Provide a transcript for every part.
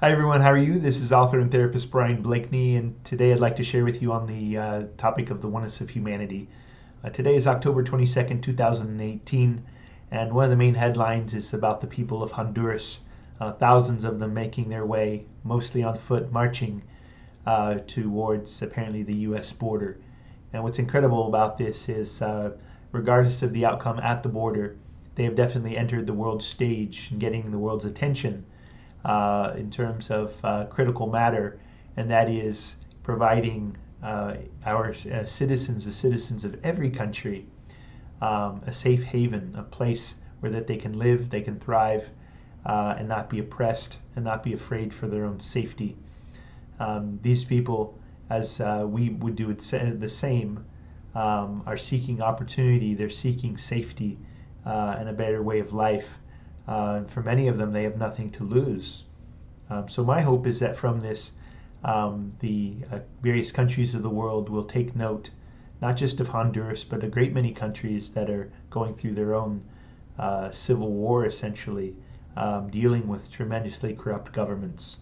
Hi everyone, how are you? This is author and therapist Bryan Blakeny, and today I'd like to share with you on the topic of the oneness of humanity. Today is October 22nd, 2018, and one of the main headlines is about the people of Honduras, thousands of them making their way, mostly on foot, marching towards apparently the U.S. border. And what's incredible about this is, regardless of the outcome at the border, they have definitely entered the world stage and getting the world's attention in terms of critical matter, and that is providing our citizens, the citizens of every country, a safe haven, a place where that they can live, they can thrive, and not be oppressed and not be afraid for their own safety. These people, as we would do it the same, are seeking opportunity, they're seeking safety and a better way of life. For many of them, they have nothing to lose. So my hope is that from this, the various countries of the world will take note, not just of Honduras, but a great many countries that are going through their own civil war, essentially, dealing with tremendously corrupt governments.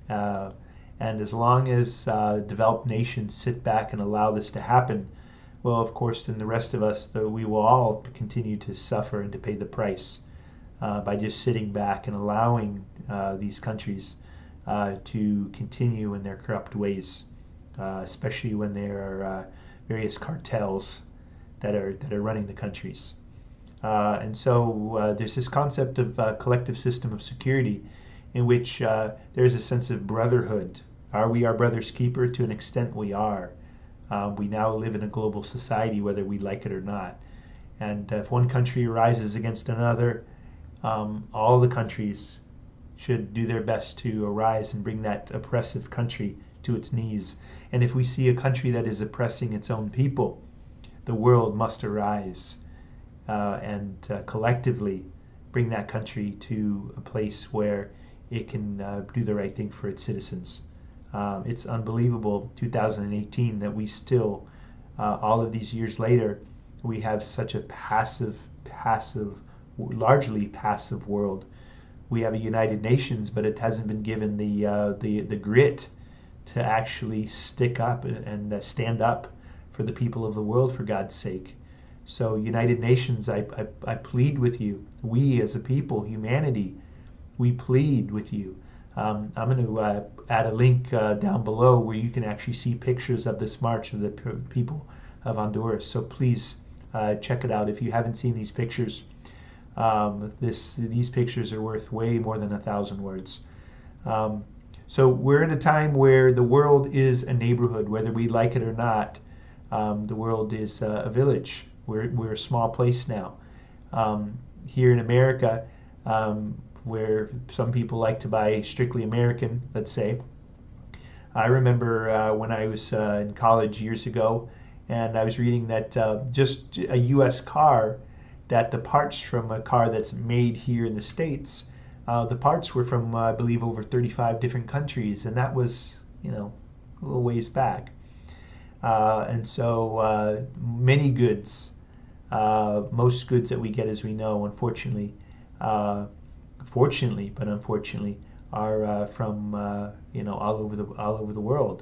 And as long as developed nations sit back and allow this to happen, well, of course, then the rest of us, though, we will all continue to suffer and to pay the price by just sitting back and allowing these countries to continue in their corrupt ways, especially when there are various cartels that are running the countries. And so there's this concept of collective system of security in which there's a sense of brotherhood. Are we our brother's keeper? To an extent, we are. We now live in a global society, whether we like it or not. And if one country rises against another, all the countries should do their best to arise and bring that oppressive country to its knees. And if we see a country that is oppressing its own people, the world must arise and collectively bring that country to a place where it can do the right thing for its citizens. It's unbelievable, 2018, that we still, all of these years later, we have such a passive, largely passive world. We have a United Nations, but it hasn't been given the grit to actually stick up and stand up for the people of the world, for God's sake. So United Nations, I plead with you, we as a people, humanity, we plead with you. I'm going to add a link down below where you can actually see pictures of this march of the people of Honduras. So please check it out if you haven't seen these pictures. These pictures are worth way more than 1,000 words. So we're in a time where the world is a neighborhood, whether we like it or not. The world is a village. We're a small place now. Here in America, where some people like to buy strictly American, let's say. I remember when I was in college years ago, and I was reading that just a U.S. car, that the parts from a car that's made here in the States, the parts were from, I believe, over 35 different countries, and that was, a little ways back. And so many goods, most goods that we get, as we know, unfortunately, fortunately, but unfortunately, are from all over the world.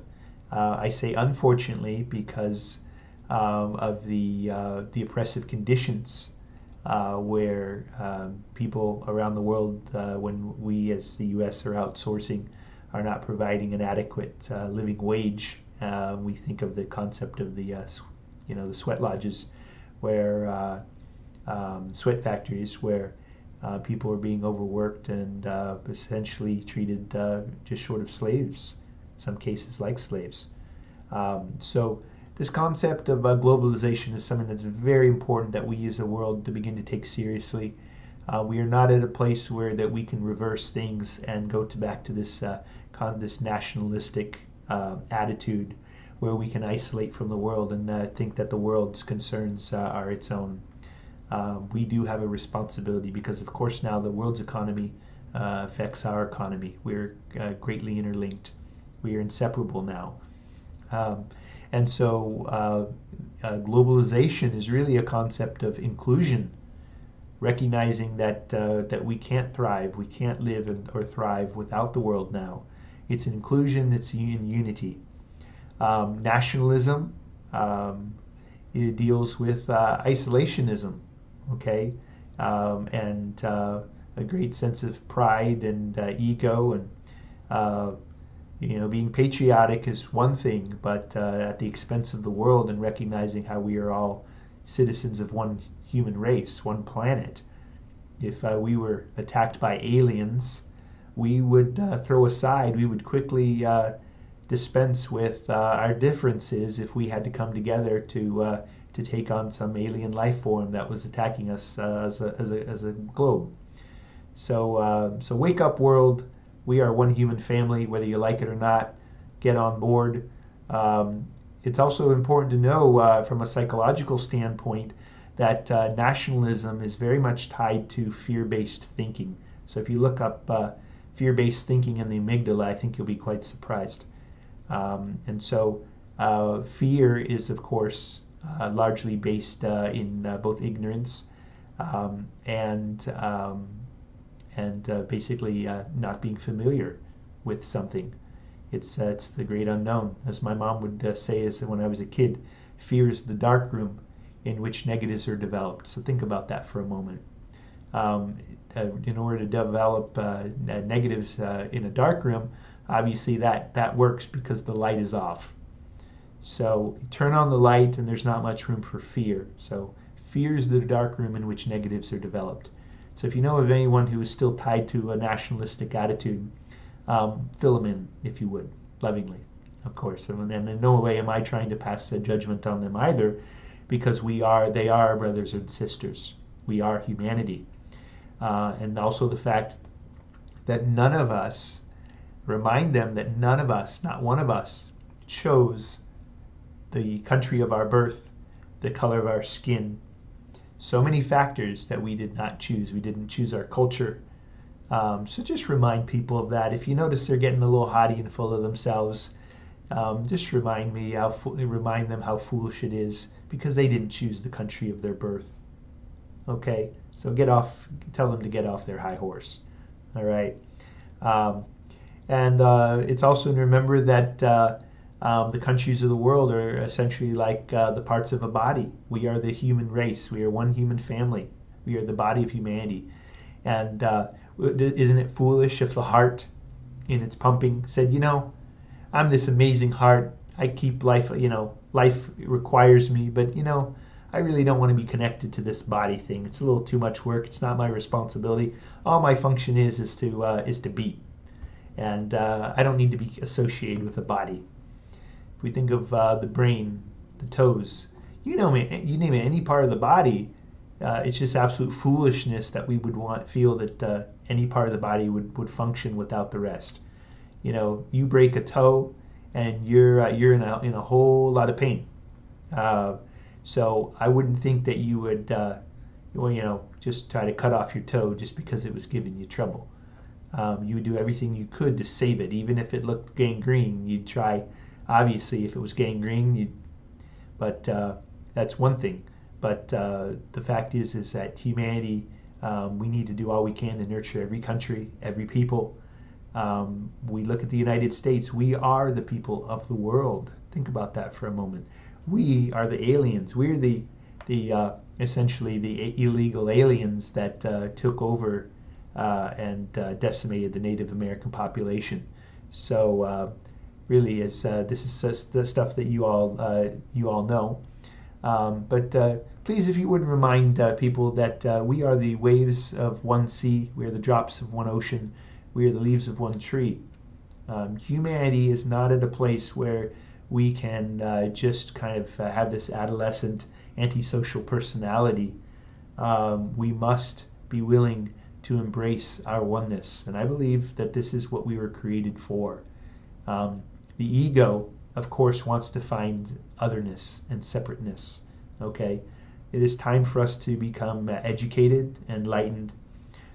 I say unfortunately because of the oppressive conditions where people around the world, when we as the U.S. are outsourcing, are not providing an adequate living wage. We think of the concept of the sweat lodges, where sweat factories, where people are being overworked and essentially treated just short of slaves, in some cases like slaves. So this concept of globalization is something that's very important that we as a world to begin to take seriously. We are not at a place where that we can reverse things and go back to this this nationalistic attitude where we can isolate from the world and think that the world's concerns are its own. We do have a responsibility because, of course, now the world's economy affects our economy. We're greatly interlinked. We are inseparable now. And so globalization is really a concept of inclusion recognizing that we can't thrive, we can't live or thrive without the world now. It's inclusion, it's in unity. Nationalism, it deals with isolationism, okay, and a great sense of pride and ego, and being patriotic is one thing, but at the expense of the world, and recognizing how we are all citizens of one human race, one planet. If we were attacked by aliens, we would throw aside, we would quickly dispense with our differences if we had to come together to take on some alien life form that was attacking us as a globe. So wake up, world. We are one human family, whether you like it or not. Get on board. It's also important to know from a psychological standpoint that nationalism is very much tied to fear-based thinking. So if you look up fear-based thinking in the amygdala, I think you'll be quite surprised. And so fear is, of course, largely based in both ignorance and basically not being familiar with something. It's the great unknown. As my mom would say when I was a kid, fear is the dark room in which negatives are developed. So think about that for a moment. In order to develop negatives in a dark room, obviously that works because the light is off. So turn on the light and there's not much room for fear. So fear is the dark room in which negatives are developed. So if you know of anyone who is still tied to a nationalistic attitude, fill them in, if you would, lovingly, of course. And in no way am I trying to pass a judgment on them either, because they are brothers and sisters. We are humanity. And also the fact that none of us, remind them that none of us, not one of us, chose the country of our birth, the color of our skin. So many factors that we did not choose. We didn't choose our culture. So just remind people of that. If you notice they're getting a little haughty and full of themselves, just remind them how foolish it is, because they didn't choose the country of their birth. Okay, so tell them to get off their high horse. All right. And it's also to remember that the countries of the world are essentially like the parts of a body. We are the human race. We are one human family. We are the body of humanity. And isn't it foolish if the heart in its pumping said, I'm this amazing heart. I keep life, life requires me, but, I really don't want to be connected to this body thing. It's a little too much work. It's not my responsibility. All my function is to beat. And I don't need to be associated with a body. If we think of the brain, the toes, you name it, any part of the body, it's just absolute foolishness that we would feel that any part of the body would function without the rest. You break a toe and you're in a whole lot of pain. So I wouldn't think that you would just try to cut off your toe just because it was giving you trouble. You would do everything you could to save it, even if it looked gangrene. You'd try, obviously, if it was gangrene, but that's one thing. But the fact is that humanity, we need to do all we can to nurture every country, every people. We look at the United States. We are the people of the world. Think about that for a moment. We are the aliens. We're the essentially the illegal aliens that took over and decimated the Native American population. So really, this is the stuff that you all know. But please, if you would remind people that we are the waves of one sea, we are the drops of one ocean, we are the leaves of one tree. Humanity is not at a place where we can just kind of have this adolescent antisocial personality. We must be willing to embrace our oneness, and I believe that this is what we were created for. The ego, of course, wants to find otherness and separateness. Okay, it is time for us to become educated, enlightened.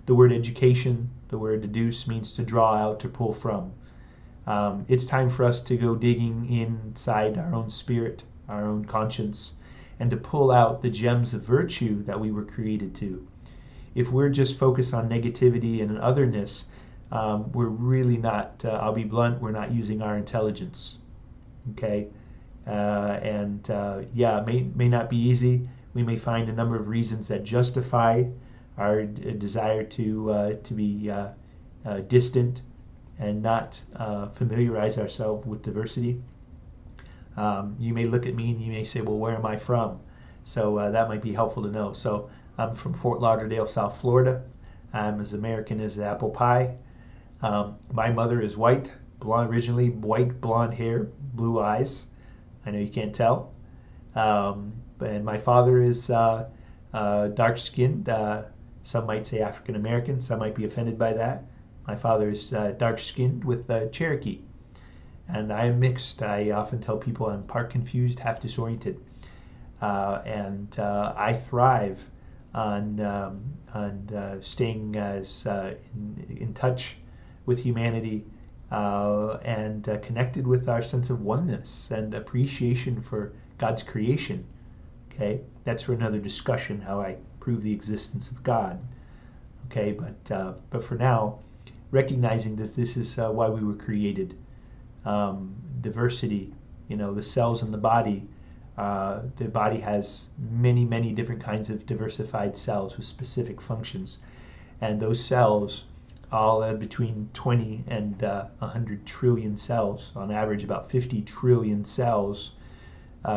The word education, the word deduce, means to draw out, to pull from. It's time for us to go digging inside our own spirit, our own conscience, and to pull out the gems of virtue that we were created to. if we're just focused on negativity and otherness, we're really not, I'll be blunt, we're not using our intelligence. Okay? Yeah, it may not be easy. We may find a number of reasons that justify our desire to be distant and not familiarize ourselves with diversity. You may look at me and you may say, well, where am I from? So that might be helpful to know. So I'm from Fort Lauderdale, South Florida. I'm as American as apple pie. My mother is white, blonde, originally white, blonde hair, blue eyes. I know you can't tell. And my father is dark-skinned. Some might say African American. Some might be offended by that. My father is dark-skinned with Cherokee. And I am mixed. I often tell people I'm part confused, half disoriented. I thrive on staying as in touch with humanity and connected with our sense of oneness and appreciation for God's creation. Okay, that's for another discussion, how I prove the existence of God. Okay, but for now, recognizing that this is why we were created. Diversity, the cells in the body has many different kinds of diversified cells with specific functions, and those cells all between 20 and 100 trillion cells, on average about 50 trillion cells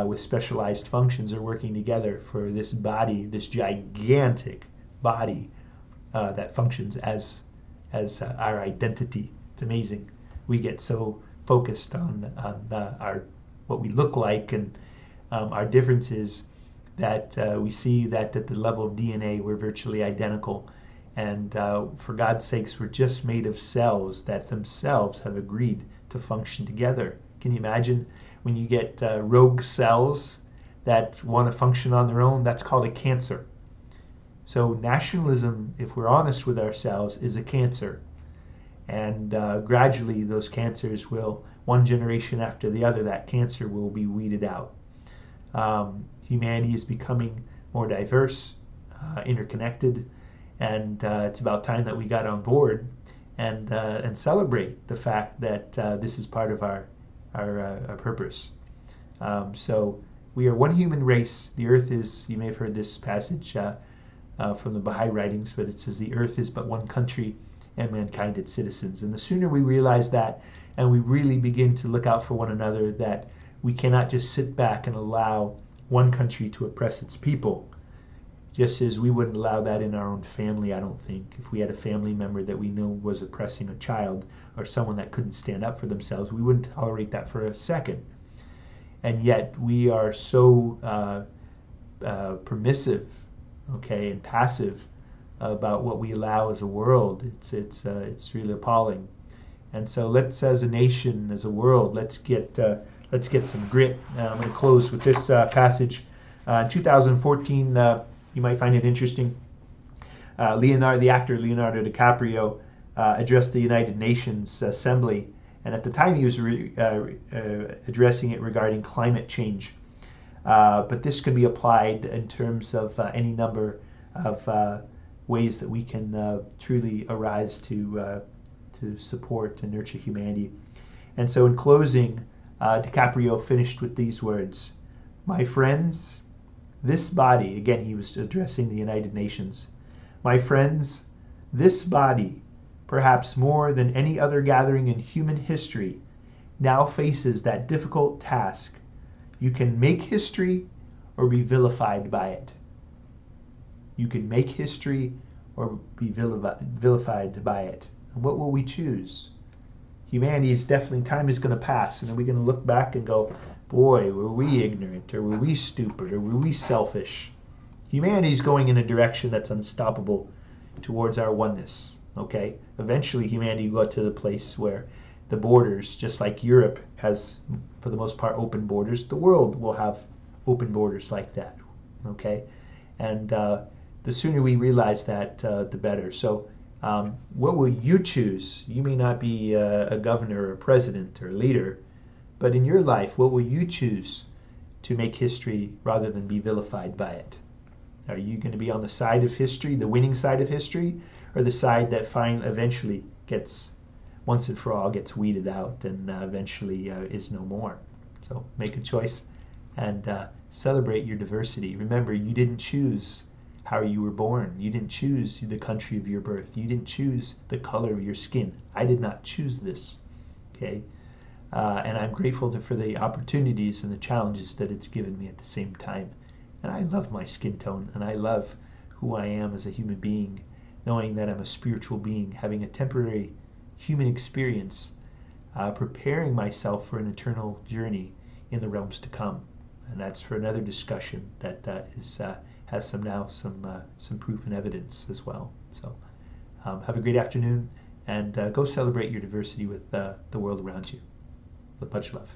with specialized functions are working together for this body, this gigantic body that functions as our identity. It's amazing. We get so focused on our what we look like and our differences that we see that at the level of DNA we're virtually identical. And for God's sakes, we're just made of cells that themselves have agreed to function together. Can you imagine when you get rogue cells that want to function on their own? That's called a cancer. So nationalism, if we're honest with ourselves, is a cancer. And gradually those cancers will, one generation after the other, that cancer will be weeded out. Humanity is becoming more diverse, interconnected, and it's about time that we got on board and celebrate the fact that this is part of our purpose. So we are one human race. The earth is, you may have heard this passage from the Baha'i writings, but it says the earth is but one country and mankind its citizens. And the sooner we realize that and we really begin to look out for one another, that we cannot just sit back and allow one country to oppress its people, just as we wouldn't allow that in our own family, I don't think. If we had a family member that we know was oppressing a child or someone that couldn't stand up for themselves, we wouldn't tolerate that for a second. And yet we are so permissive, okay, and passive about what we allow as a world. It's really appalling. And so let's, as a nation, as a world, let's get some grit. I'm going to close with this passage. In 2014, you might find it interesting. The actor Leonardo DiCaprio addressed the United Nations Assembly, and at the time he was addressing it regarding climate change. But this can be applied in terms of any number of ways that we can truly arise to support and nurture humanity. And so in closing, DiCaprio finished with these words: "My friends, this body," again he was addressing the United Nations, "my friends, this body, perhaps more than any other gathering in human history, now faces that difficult task. You can make history or be vilified by it. You can make history or be vilified by it. And what will we choose? Humanity is definitely, time is going to pass, and then we're going to look back and go, boy, were we ignorant, or were we stupid, or were we selfish? Humanity is going in a direction that's unstoppable towards our oneness, okay? Eventually humanity will get to the place where the borders, just like Europe has, for the most part, open borders, the world will have open borders like that, okay? And the sooner we realize that, the better. So what will you choose? You may not be a governor or a president or a leader, but in your life, what will you choose to make history rather than be vilified by it? Are you going to be on the side of history, the winning side of history, or the side that eventually gets, once and for all, gets weeded out and eventually is no more? So make a choice and celebrate your diversity. Remember, you didn't choose how you were born. You didn't choose the country of your birth. You didn't choose the color of your skin. I did not choose this. Okay? And I'm grateful for the opportunities and the challenges that it's given me at the same time. And I love my skin tone, and I love who I am as a human being, knowing that I'm a spiritual being, having a temporary human experience, preparing myself for an eternal journey in the realms to come. And that's for another discussion that has some proof and evidence as well. So have a great afternoon, and go celebrate your diversity with the world around you. With much love.